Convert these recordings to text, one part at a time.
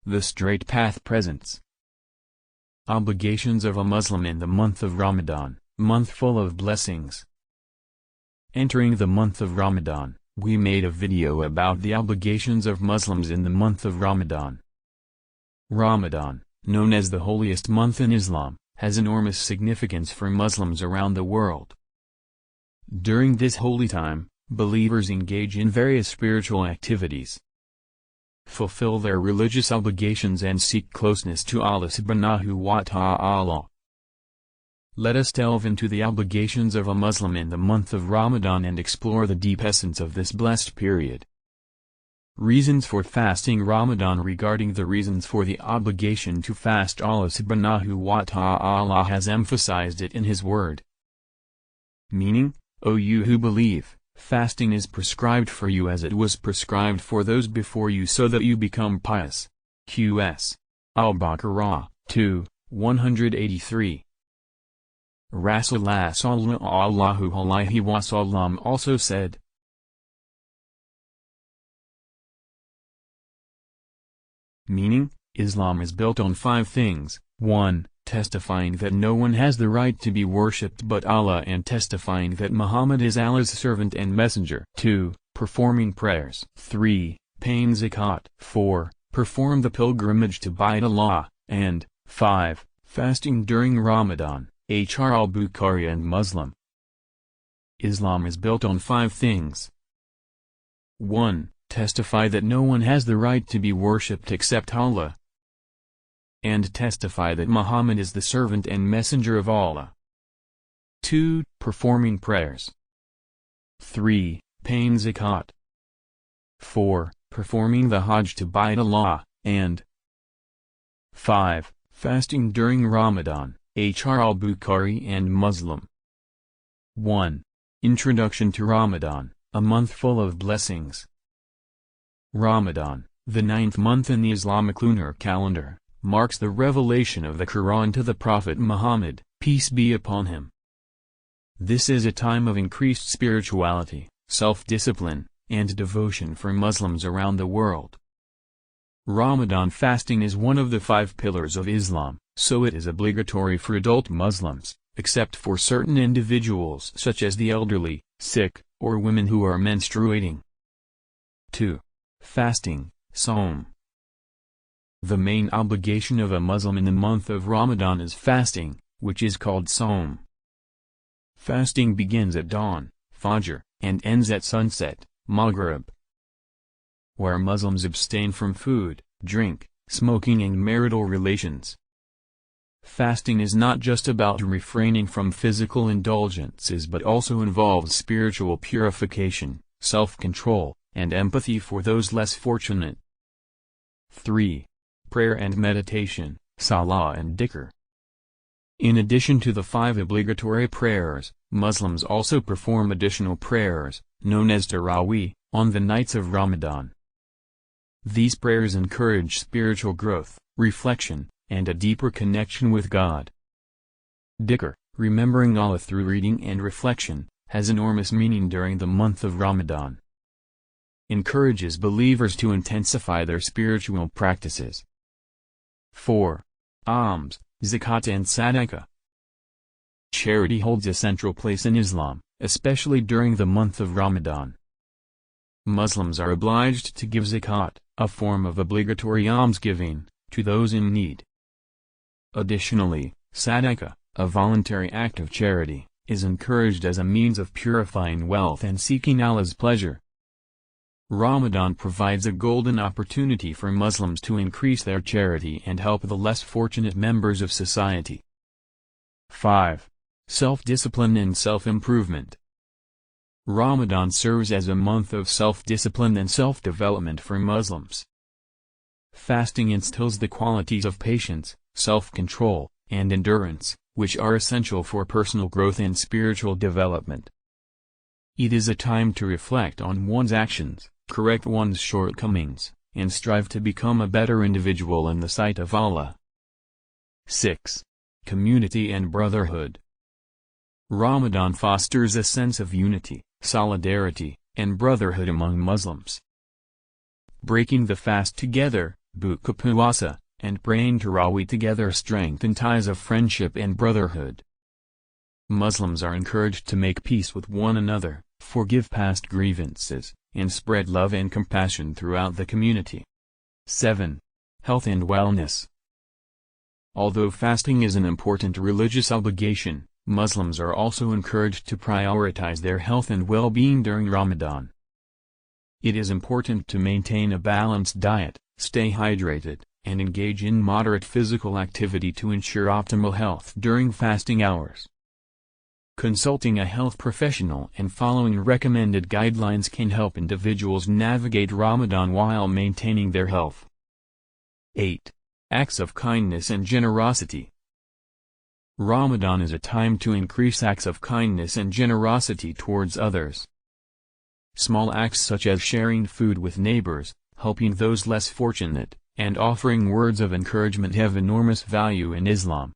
The Straight Path presents Obligations of a Muslim in the month of Ramadan, month full of blessings. Entering the month of Ramadan, we made a video about the obligations of Muslims in the month of Ramadan. Ramadan, known as the holiest month in Islam, has enormous significance for Muslims around the world. During this holy time, believers engage in various spiritual activities, fulfill their religious obligations and seek closeness to Allah subhanahu wa ta'ala. Let us delve into the obligations of a Muslim in the month of Ramadan and explore the deep essence of this blessed period. Reasons for fasting Ramadan. Regarding the reasons for the obligation to fast, Allah subhanahu wa ta'ala has emphasized it in His word. Meaning, O you who believe, fasting is prescribed for you as it was prescribed for those before you so that you become pious. Qs. Al-Baqarah, 2, 183. Rasulullah sallallahu alayhi wasallam also said, meaning, Islam is built on 5 things: 1. Testifying that no one has the right to be worshipped but Allah and testifying that Muhammad is Allah's servant and messenger. 2. Performing prayers. 3. Paying zakat. 4. Perform the pilgrimage to Bayt Allah, and 5. Fasting during Ramadan. Hr al-Bukhari and Muslim. Islam is built on 5 things. 1. Testify that no one has the right to be worshipped except Allah, and testify that Muhammad is the servant and messenger of Allah. 2. Performing prayers. 3. Paying zakat. 4. Performing the Hajj to Bayt Allah, and 5. Fasting during Ramadan. Hr al-Bukhari and Muslim. 1. Introduction to Ramadan, a month full of blessings. Ramadan, the 9th month in the Islamic lunar calendar, marks the revelation of the Quran to the Prophet Muhammad, peace be upon him. This is a time of increased spirituality, self-discipline, and devotion for Muslims around the world. Ramadan fasting is one of the 5 pillars of Islam, so it is obligatory for adult Muslims, except for certain individuals such as the elderly, sick, or women who are menstruating. 2. Fasting, Saum. The main obligation of a Muslim in the month of Ramadan is fasting, which is called Saum. Fasting begins at dawn, Fajr, and ends at sunset, Maghrib, where Muslims abstain from food, drink, smoking and marital relations. Fasting is not just about refraining from physical indulgences but also involves spiritual purification, self-control, and empathy for those less fortunate. 3. Prayer and meditation, Salah and Dhikr. In addition to the 5 obligatory prayers, Muslims also perform additional prayers, known as Tarawih, on the nights of Ramadan. These prayers encourage spiritual growth, reflection, and a deeper connection with God. Dhikr, remembering Allah through reading and reflection, has enormous meaning during the month of Ramadan. Encourages believers to intensify their spiritual practices. 4. Alms, Zakat and Sadaqah. Charity holds a central place in Islam, especially during the month of Ramadan. Muslims are obliged to give zakat, a form of obligatory almsgiving, to those in need. Additionally, sadaqah, a voluntary act of charity, is encouraged as a means of purifying wealth and seeking Allah's pleasure. Ramadan provides a golden opportunity for Muslims to increase their charity and help the less fortunate members of society. 5. Self-discipline and self-improvement. Ramadan serves as a month of self-discipline and self-development for Muslims. Fasting instills the qualities of patience, self-control, and endurance, which are essential for personal growth and spiritual development. It is a time to reflect on one's actions, correct one's shortcomings, and strive to become a better individual in the sight of Allah. 6. Community and brotherhood. Ramadan fosters a sense of unity, solidarity, and brotherhood among Muslims. Breaking the fast together, buka puasa, and praying Tarawih together strengthen ties of friendship and brotherhood. Muslims are encouraged to make peace with one another, forgive past grievances, and spread love and compassion throughout the community. 7. Health and wellness. Although fasting is an important religious obligation, Muslims are also encouraged to prioritize their health and well-being during Ramadan. It is important to maintain a balanced diet, stay hydrated, and engage in moderate physical activity to ensure optimal health during fasting hours. Consulting a health professional and following recommended guidelines can help individuals navigate Ramadan while maintaining their health. 8. Acts of kindness and generosity. Ramadan is a time to increase acts of kindness and generosity towards others. Small acts such as sharing food with neighbors, helping those less fortunate, and offering words of encouragement have enormous value in Islam.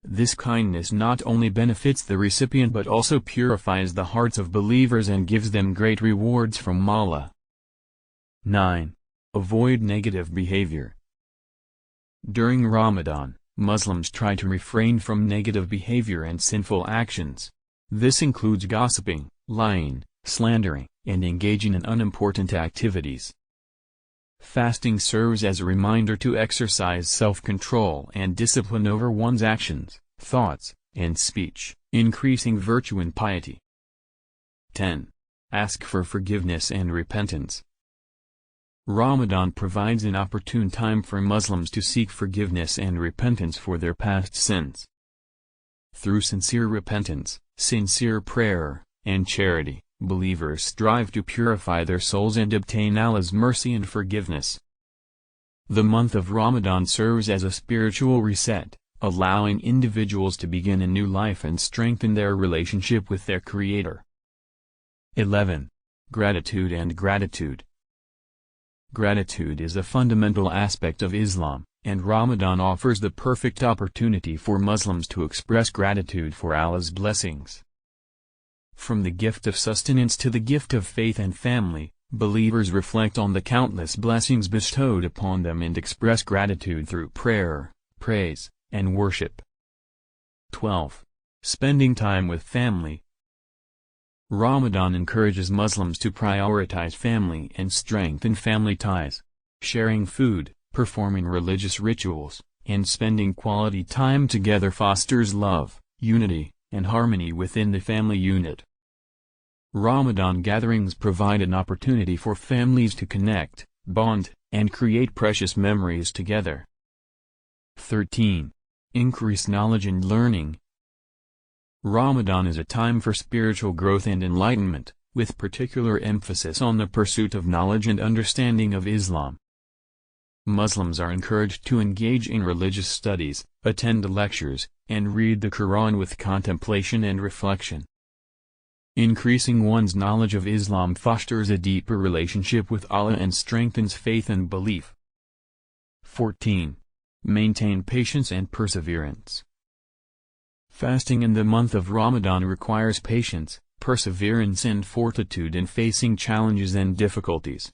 This kindness not only benefits the recipient but also purifies the hearts of believers and gives them great rewards from Allah. 9. Avoid negative behavior. During Ramadan, Muslims try to refrain from negative behavior and sinful actions. This includes gossiping, lying, slandering, and engaging in unimportant activities. Fasting serves as a reminder to exercise self-control and discipline over one's actions, thoughts, and speech, increasing virtue and piety. 10. Ask for forgiveness and repentance. Ramadan provides an opportune time for Muslims to seek forgiveness and repentance for their past sins. Through sincere repentance, sincere prayer, and charity, believers strive to purify their souls and obtain Allah's mercy and forgiveness. The month of Ramadan serves as a spiritual reset, allowing individuals to begin a new life and strengthen their relationship with their Creator. 11. Gratitude and gratitude. Gratitude is a fundamental aspect of Islam, and Ramadan offers the perfect opportunity for Muslims to express gratitude for Allah's blessings. From the gift of sustenance to the gift of faith and family, believers reflect on the countless blessings bestowed upon them and express gratitude through prayer, praise, and worship. 12. Spending time with family. Ramadan encourages Muslims to prioritize family and strengthen family ties. Sharing food, performing religious rituals, and spending quality time together fosters love, unity, and harmony within the family unit. Ramadan gatherings provide an opportunity for families to connect, bond, and create precious memories together. 13. Increase knowledge and learning. Ramadan is a time for spiritual growth and enlightenment, with particular emphasis on the pursuit of knowledge and understanding of Islam. Muslims are encouraged to engage in religious studies, attend lectures, and read the Quran with contemplation and reflection. Increasing one's knowledge of Islam fosters a deeper relationship with Allah and strengthens faith and belief. 14. Maintain patience and perseverance. Fasting in the month of Ramadan requires patience, perseverance and fortitude in facing challenges and difficulties.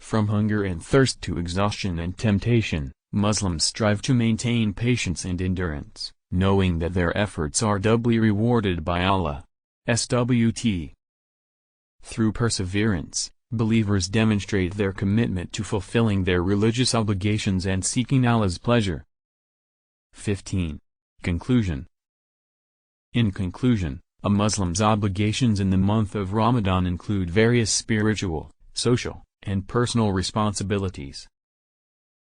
From hunger and thirst to exhaustion and temptation, Muslims strive to maintain patience and endurance, knowing that their efforts are doubly rewarded by Allah. SWT. Through perseverance, believers demonstrate their commitment to fulfilling their religious obligations and seeking Allah's pleasure. 15. Conclusion. In conclusion, a Muslim's obligations in the month of Ramadan include various spiritual, social, and personal responsibilities.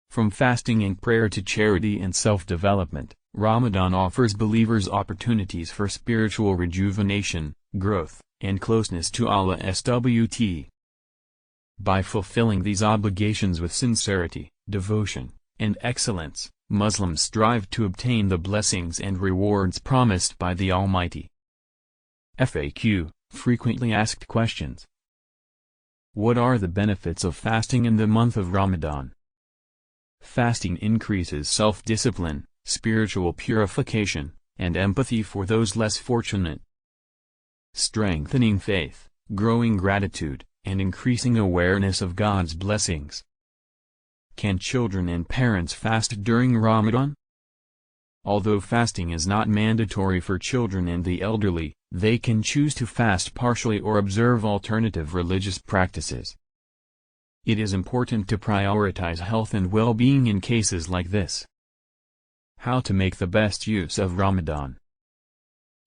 From fasting and prayer to charity and self-development, Ramadan offers believers opportunities for spiritual rejuvenation, growth, and closeness to Allah. SWT. By fulfilling these obligations with sincerity, devotion, and excellence, Muslims strive to obtain the blessings and rewards promised by the Almighty. FAQ, frequently asked questions. What are the benefits of fasting in the month of Ramadan? Fasting increases self-discipline, spiritual purification, and empathy for those less fortunate. Strengthening faith, growing gratitude, and increasing awareness of God's blessings. Can children and parents fast during Ramadan? Although fasting is not mandatory for children and the elderly, they can choose to fast partially or observe alternative religious practices. It is important to prioritize health and well-being in cases like this. How to make the best use of Ramadan.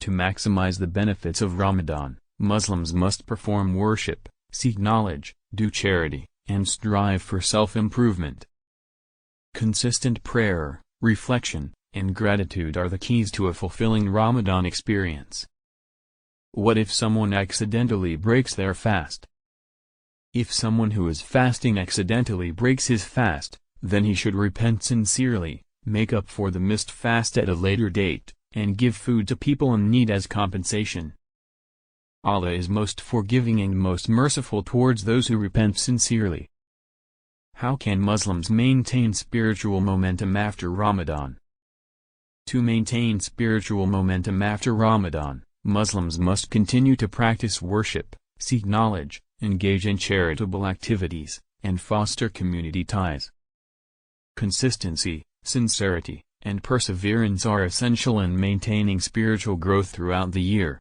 To maximize the benefits of Ramadan, Muslims must perform worship, seek knowledge, do charity, and strive for self-improvement. Consistent prayer, reflection, and gratitude are the keys to a fulfilling Ramadan experience. What if someone accidentally breaks their fast? If someone who is fasting accidentally breaks his fast, then he should repent sincerely, make up for the missed fast at a later date, and give food to people in need as compensation. Allah is most forgiving and most merciful towards those who repent sincerely. How can Muslims maintain spiritual momentum after Ramadan? To maintain spiritual momentum after Ramadan, Muslims must continue to practice worship, seek knowledge, engage in charitable activities, and foster community ties. Consistency, sincerity, and perseverance are essential in maintaining spiritual growth throughout the year.